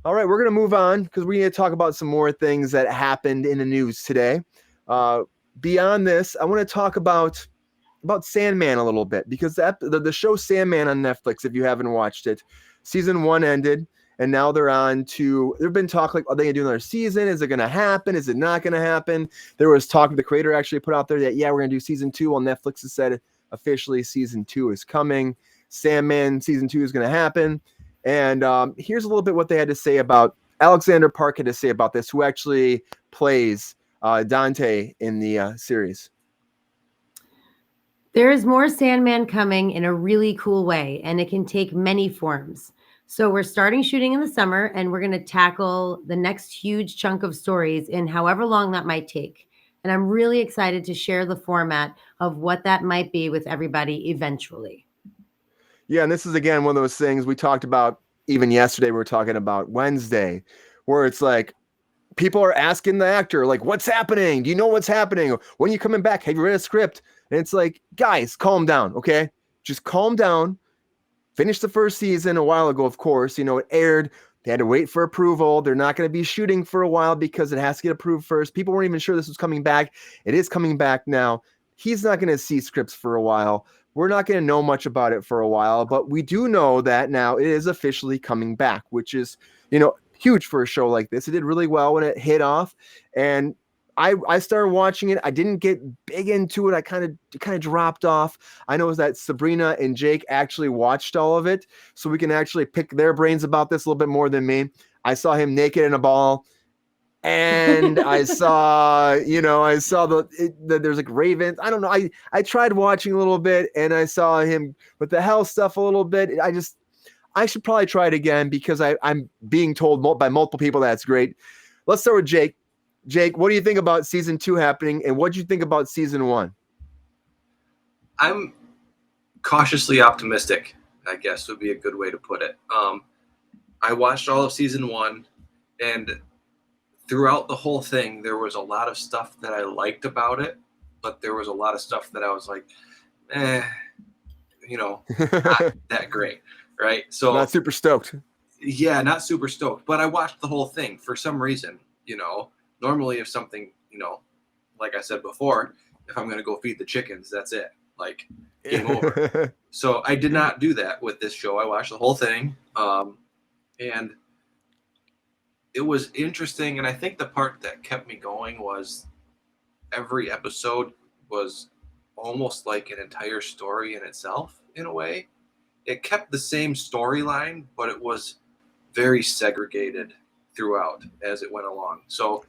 All right, we're going to move on because we need to talk about some more things that happened in the news today. Beyond this, I want to talk about Sandman a little bit because the show Sandman on Netflix, if you haven't watched it, season 1 ended and now they're on to, there've been talk like, are they going to do another season? Is it going to happen? Is it not going to happen? There was talk, the creator actually put out there that, yeah, we're going to do season 2. Well, Netflix has said officially season 2 is coming. Sandman season 2 is going to happen. And here's a little bit what they had to say about, Alexander Park had to say about this, who actually plays Dante in the series. There is more Sandman coming in a really cool way, and it can take many forms. So we're starting shooting in the summer, and we're going to tackle the next huge chunk of stories in however long that might take. And I'm really excited to share the format of what that might be with everybody eventually. Yeah, and this is, again, one of those things we talked about even yesterday. We were talking about Wednesday, where it's like people are asking the actor, like, what's happening? Do you know what's happening? When are you coming back? Have you read a script? And it's like, guys, calm down, okay? Just calm down. Finished the first season a while ago, of course. It aired. They had to wait for approval. They're not going to be shooting for a while because it has to get approved first. People weren't even sure this was coming back. It is coming back now. He's not going to see scripts for a while. We're not going to know much about it for a while, but we do know that now it is officially coming back, which is, huge for a show like this. It did really well when it hit off, and I started watching it. I didn't get big into it. I kind of dropped off. I know that Sabrina and Jake actually watched all of it, so we can actually pick their brains about this a little bit more than me. I saw him naked in a ball, and I saw there's like ravens. I don't know. I tried watching a little bit, and I saw him with the hell stuff a little bit. I should probably try it again because I'm being told by multiple people that's great. Let's start with Jake. Jake, what do you think about season 2 happening, and what do you think about season 1? I'm cautiously optimistic, I guess would be a good way to put it. I watched all of season 1, and throughout the whole thing, there was a lot of stuff that I liked about it, but there was a lot of stuff that I was like, not that great, right? So not super stoked. Yeah, not super stoked, but I watched the whole thing for some reason, Normally, if something, like I said before, if I'm going to go feed the chickens, that's it. Like, game over. So I did not do that with this show. I watched the whole thing, and it was interesting. And I think the part that kept me going was every episode was almost like an entire story in itself, in a way. It kept the same storyline, but it was very segregated throughout as it went along. So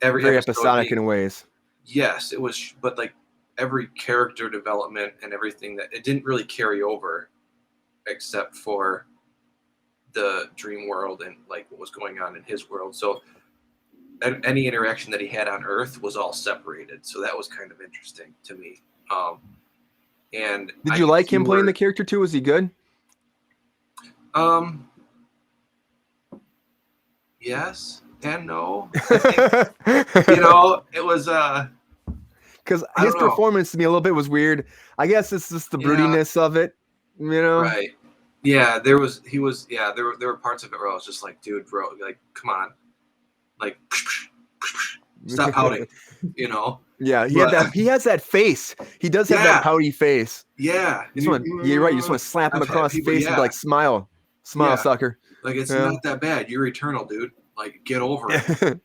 very episodic in ways. Yes, it was, but like every character development and everything, that it didn't really carry over except for the dream world and like what was going on in his world. So any interaction that he had on Earth was all separated. So that was kind of interesting to me. And did you like him playing the character too? Was he good? Yes and no. I think, it was because his performance to me a little bit was weird. I guess it's just the broodiness of it, Right. Yeah, there were parts of it where I was just like, dude, bro, like, come on, like, stop pouting, Yeah, he has that face. He does have that pouty face. Yeah, you're right. You just want to slap him across the face and be like, smile, sucker. Like, it's not that bad. You're eternal, dude. Like, get over it.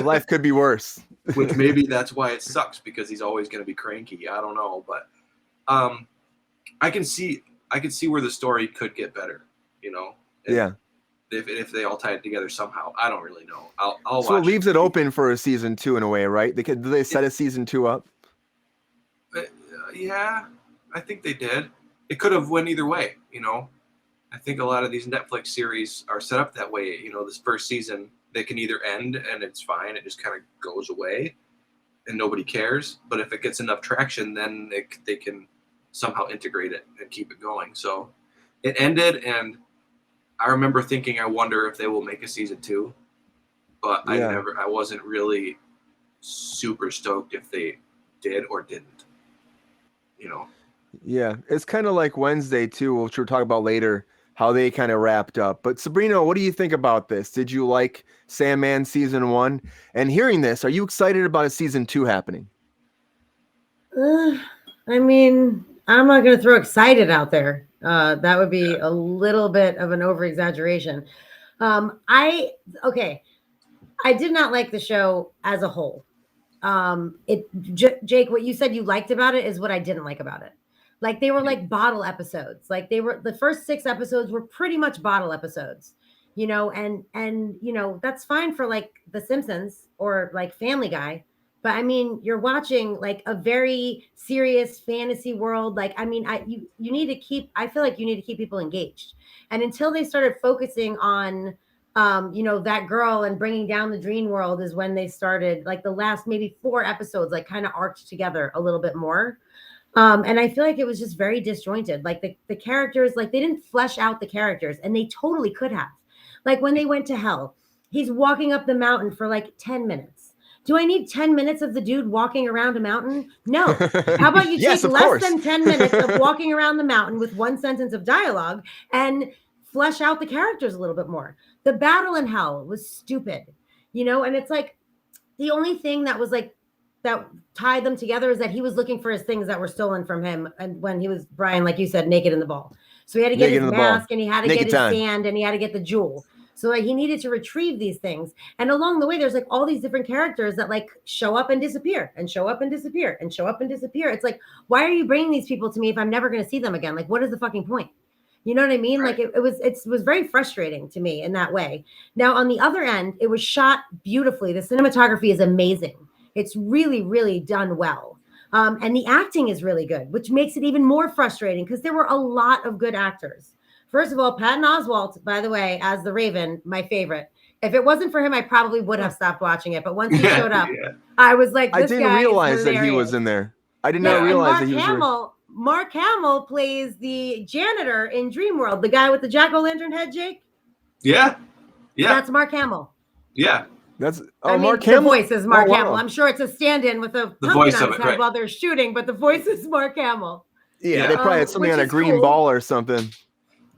Life could be worse. Which maybe that's why it sucks, because he's always going to be cranky. I don't know, but I can see where the story could get better. If they all tie it together somehow. I don't really know. I'll watch. So it leaves it open for a season 2 in a way, right? Do they set a season 2 up? Yeah, I think they did. It could have went either way. I think a lot of these Netflix series are set up that way. This first season, they can either end and it's fine. It just kind of goes away and nobody cares. But if it gets enough traction, then they can somehow integrate it and keep it going. So it ended, and I remember thinking, I wonder if they will make a season 2. But I wasn't really super stoked if they did or didn't. Yeah, it's kind of like Wednesday too, which we'll talk about later. how they kind of wrapped up. But Sabrina, what do you think about this? Did you like Sandman season 1? And hearing this, are you excited about a season 2 happening? I mean, I'm not going to throw excited out there. That would be a little bit of an over exaggeration. Okay, I did not like the show as a whole. Jake, what you said you liked about it is what I didn't like about it. Like they were like bottle episodes. Like they were, the first 6 episodes were pretty much bottle episodes, and that's fine for like The Simpsons or like Family Guy. But I mean, you're watching like a very serious fantasy world. Like, I mean, you need to keep, I feel like you need to keep people engaged. And until they started focusing on that girl and bringing down the dream world is when they started, like the last maybe 4 episodes, like kind of arched together a little bit more. And I feel like it was just very disjointed. Like the characters, like they didn't flesh out the characters, and they totally could have. Like when they went to hell, he's walking up the mountain for like 10 minutes. Do I need 10 minutes of the dude walking around a mountain? No. How about you Yes, take of less course. than 10 minutes of walking around the mountain with 1 sentence of dialogue and flesh out the characters a little bit more? The battle in hell was stupid, and it's like the only thing that was like that tied them together is that he was looking for his things that were stolen from him, and when he was, Brian, like you said, naked in the ball. So he had to get Naked his in the ball. mask, and he had to Naked get his time. sand, and he had to get the jewel. So like, he needed to retrieve these things. And along the way, there's like all these different characters that like show up and disappear and show up and disappear and show up and disappear. It's like, why are you bringing these people to me if I'm never going to see them again? Like, what is the fucking point? You know what I mean? Right. Like it was very frustrating to me in that way. Now, on the other end, it was shot beautifully. The cinematography is amazing. It's really, really done well. And the acting is really good, which makes it even more frustrating because there were a lot of good actors. First of all, Patton Oswalt, by the way, as the Raven, my favorite. If it wasn't for him, I probably would have stopped watching it. But once he showed up, I was like, this I didn't guy realize is that he hilarious. was in there. I did Yeah, not and realize that he was. Mark Hamill plays the janitor in Dreamworld, the guy with the jack-o'-lantern head, Jake. Yeah. That's Mark Hamill. Yeah. That's The Mark Hamill. voice is Mark wow. Hamill. I'm sure it's a stand-in with a The pumpkin voice on of his it, head right. while they're shooting, but the voice is Mark Hamill. Yeah, they probably had something on a green ball or something.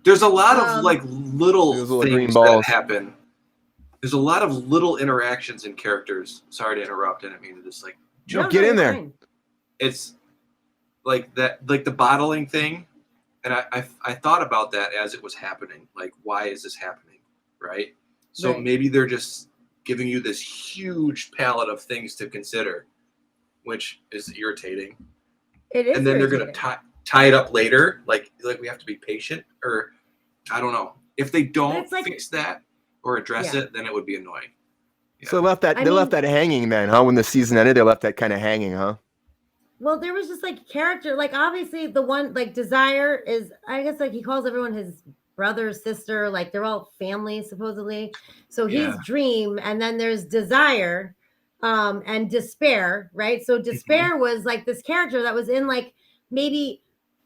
There's a lot of like little things that happen. There's a lot of little interactions in characters. Sorry to interrupt. I didn't mean to just like get in there. Fine. It's like that, like the bottling thing. And I thought about that as it was happening. Like, why is this happening? Right. So maybe they're just giving you this huge palette of things to consider, which is irritating. It is. And then they're going to tie it up later. Like we have to be patient, or I don't know. If they don't fix that or address it, then it would be annoying. Yeah. So left that hanging then, huh? When the season ended, they left that kind of hanging, huh? Well, there was just like character, like obviously the one like Desire is, I guess like he calls everyone his brother, sister, like they're all family supposedly. So he's Dream, and then there's Desire, and Despair, right? So Despair was like this character that was in like maybe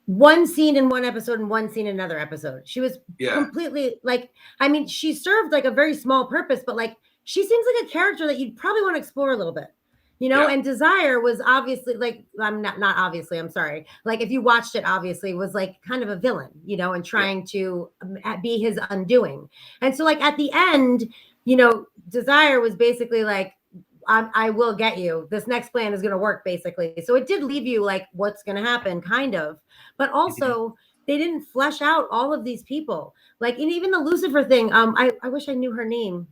one scene in one episode and one scene in another episode. She was completely like, I mean, she served like a very small purpose, but like she seems like a character that you'd probably want to explore a little bit. And Desire was obviously like, I'm not obviously, I'm sorry. Like if you watched it, obviously was like kind of a villain, and trying to be his undoing. And so like at the end, Desire was basically like, I will get you. This next plan is going to work basically. So it did leave you like, what's going to happen kind of, but also they didn't flesh out all of these people. Like even the Lucifer thing. I wish I knew her name.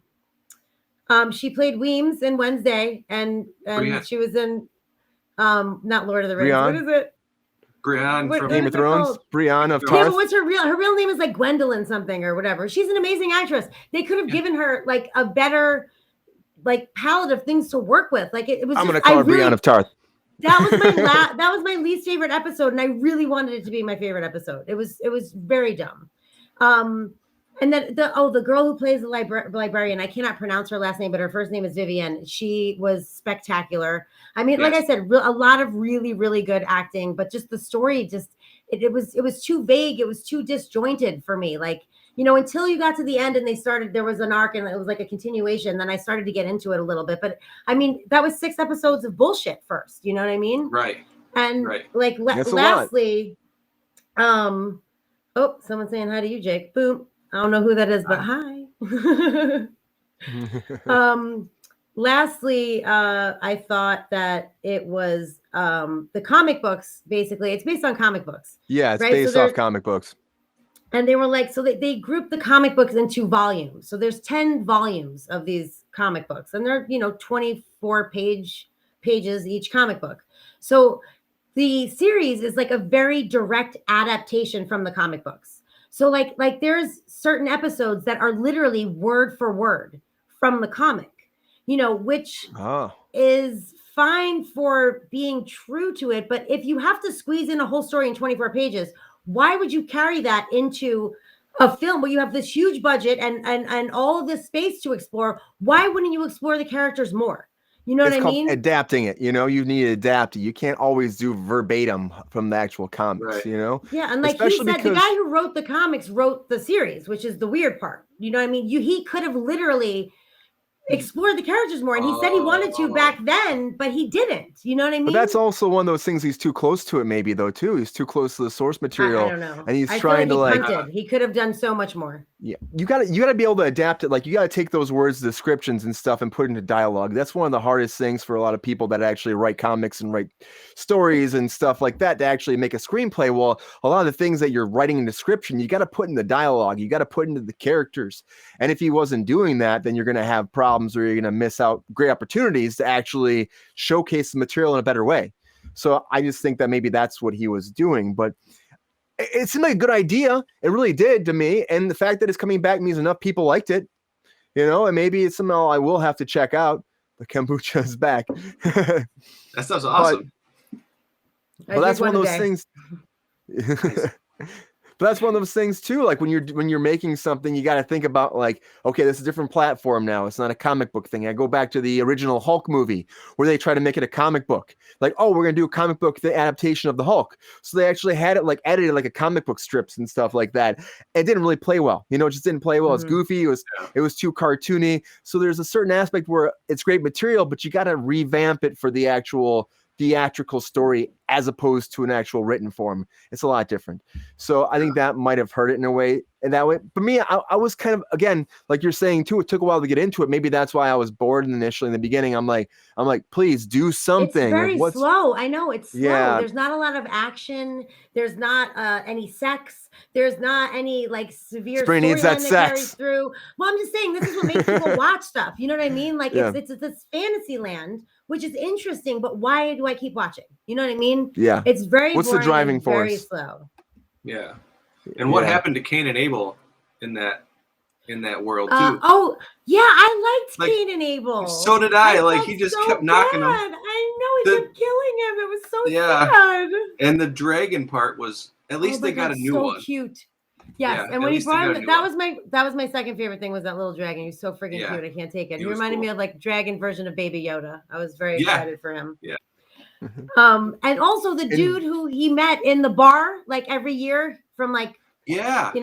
She played Weems in Wednesday, and she was in not Lord of the Rings. Brienne? What is it? Brienne from Game of Thrones. Brienne of Tarth. Yeah, but what's her real name is like Gwendolyn something or whatever. She's an amazing actress. They could have given her like a better like palette of things to work with. Like it was. I'm gonna call her Brienne of Tarth. That was my that was my least favorite episode, and I really wanted it to be my favorite episode. It was very dumb. And then the girl who plays the librarian, I cannot pronounce her last name, but her first name is Vivienne. She was spectacular. I mean, like I said, a lot of really, really good acting, but just the story, just it was too vague. It was too disjointed for me. Like, until you got to the end and there was an arc and it was like a continuation. Then I started to get into it a little bit. But I mean, that was 6 episodes of bullshit first. You know what I mean? Right. And like lastly, Oh, someone's saying hi to you, Jake. Boom. I don't know who that is, but hi. Lastly, I thought that it was the comic books. Basically, it's based on comic books. Yeah, it's right? based off comic books. And they were like, so they grouped the comic books into volumes. So there's 10 volumes of these comic books, and they're 24 pages each comic book. So the series is like a very direct adaptation from the comic books. So like there's certain episodes that are literally word for word from the comic, which is fine for being true to it. But if you have to squeeze in a whole story in 24 pages, why would you carry that into a film where you have this huge budget and all of this space to explore? Why wouldn't you explore the characters more? You know what I mean? Adapting it. You need to adapt it. You can't always do verbatim from the actual comics, right. Yeah, and like especially he said, the guy who wrote the comics wrote the series, which is the weird part. You know what I mean? He could have literally explore the characters more, and he said he wanted to back then, but he didn't. You know what I mean? But that's also one of those things. He's too close to it, maybe though. Too, he's too close to the source material. I don't know, and he's trying to like. He could have done so much more. Yeah, you gotta be able to adapt it. Like you gotta take those words, descriptions, and stuff, and put it into dialogue. That's one of the hardest things for a lot of people that actually write comics and write stories and stuff like that to actually make a screenplay. Well, a lot of the things that you're writing in description, you got to put in the dialogue. You got to put into the characters. And if he wasn't doing that, then you're gonna have problems, or you're gonna miss out great opportunities to actually showcase the material in a better way. So I just think that maybe that's what he was doing, but. It seemed like a good idea. It really did to me. And the fact that it's coming back means enough people liked it, and maybe it's somehow I will have to check out. The kombucha is back. That stuff's awesome. But that's one of those things. But that's one of those things too. Like when you're making something, you got to think about like, okay, this is a different platform now. It's not a comic book thing. I go back to the original Hulk movie where they try to make it a comic book. Like, oh, we're gonna do a comic book adaptation of the Hulk. So they actually had it like edited like a comic book strips and stuff like that. It didn't really play well. It just didn't play well. It's goofy. It was too cartoony. So there's a certain aspect where it's great material, but you got to revamp it for the actual theatrical story as opposed to an actual written form. It's a lot different. So I think that might have hurt it in a way. And that way, but me, I was kind of, again, like you're saying too, it took a while to get into it. Maybe that's why I was bored initially in the beginning. I'm like, please do something. It's very like, slow. I know it's slow. Yeah. There's not a lot of action. There's not any sex. There's not any like severe storyline needs that sex. Carries through. Well, I'm just saying this is what makes people watch stuff. You know what I mean? Like it's this fantasy land, which is interesting, but why do I keep watching? You know what I mean? Yeah. It's very What's boring the driving and force? very slow. Yeah. And what happened to Cain and Abel in that world too? I liked Cain and Abel. So did I. Like he just kept knocking him. I know he kept killing him. It was so sad. And the dragon part was at least they got a new one. So cute. Yes, and when he brought him, that was my second favorite thing was that little dragon. He's so freaking cute. I can't take it. He reminded me of like dragon version of Baby Yoda. I was very excited for him. Yeah. And also the dude who he met in the bar like every year from like that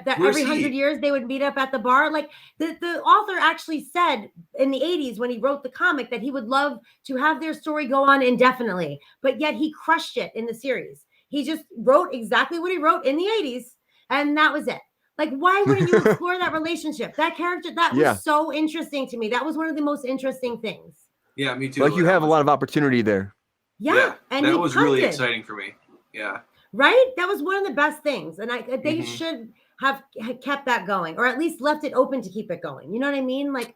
every 100 years they would meet up at the bar. Like the author actually said in the 80s when he wrote the comic that he would love to have their story go on indefinitely, but yet he crushed it in the series. He just wrote exactly what he wrote in the 80s. And that was it. Like, why wouldn't you explore that relationship? That character, that was so interesting to me. That was one of the most interesting things. Yeah, me too. Like you have a lot of opportunity there. Yeah. And that was really exciting for me. Yeah. Right? That was one of the best things. And they should have kept that going, or at least left it open to keep it going. You know what I mean? Like,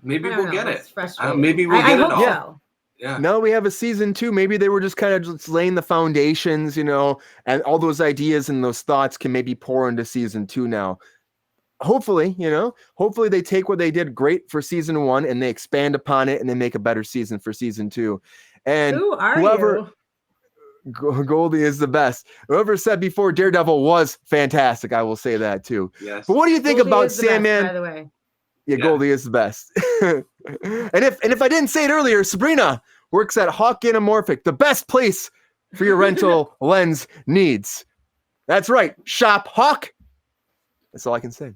maybe we'll get it. Maybe we'll get it all. So. Yeah. Now we have a season 2. Maybe they were just kind of just laying the foundations, and all those ideas and those thoughts can maybe pour into season 2 now. Hopefully, hopefully they take what they did great for season 1 and they expand upon it and they make a better season for season 2. And who are you? Goldie is the best. Whoever said before Daredevil was fantastic, I will say that too. Yes. But what do you think about Sandman? Best, by the way. Yeah, Goldie is the best. and if I didn't say it earlier, Sabrina works at Hawk Anamorphic, the best place for your rental lens needs. That's right. Shop Hawk. That's all I can say.